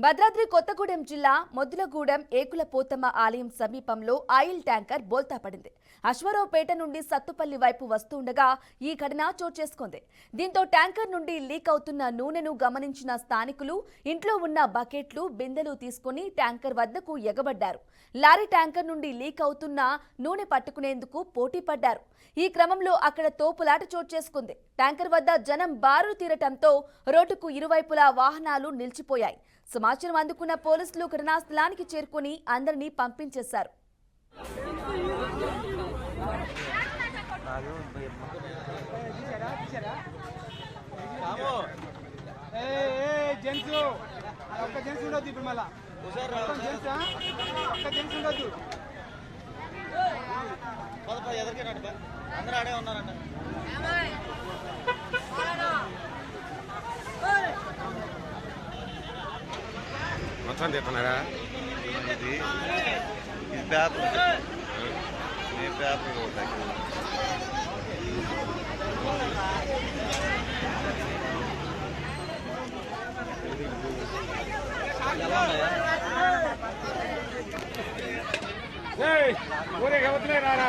భద్రాద్రి కొత్తగూడెం జిల్లా మొద్దులగూడెం ఏకుల పోతమ్మ ఆలయం సమీపంలో ఆయిల్ ట్యాంకర్ బోల్తా పడింది. అశ్వరావుపేట నుండి సత్తుపల్లి వైపు వస్తుండగా ఈ ఘటన చోటు చేసుకుంది. దీంతో ట్యాంకర్ నుండి లీక్ అవుతున్న నూనెను గమనించిన స్థానికులు ఇంట్లో ఉన్న బకెట్లు, బిందెలు తీసుకుని ట్యాంకర్ వద్దకు ఎగబడ్డారు. లారీ ట్యాంకర్ నుండి లీక్ అవుతున్న నూనె పట్టుకునేందుకు పోటీ పడ్డారు. ఈ క్రమంలో అక్కడ తోపులాట చోటు చేసుకుంది. ట్యాంకర్ వద్ద జనం బారులు తీరటంతో రోడ్డుకు ఇరువైపులా వాహనాలు నిలిచిపోయాయి. సమాచారం అందుకున్న పోలీసులు ఘటనా స్థలానికి చేరుకుని అందరినీ పంపించేశారు. మొత్తం చెప్తున్నారా? ఇది పేపర్ ఊరే కవతలే రారా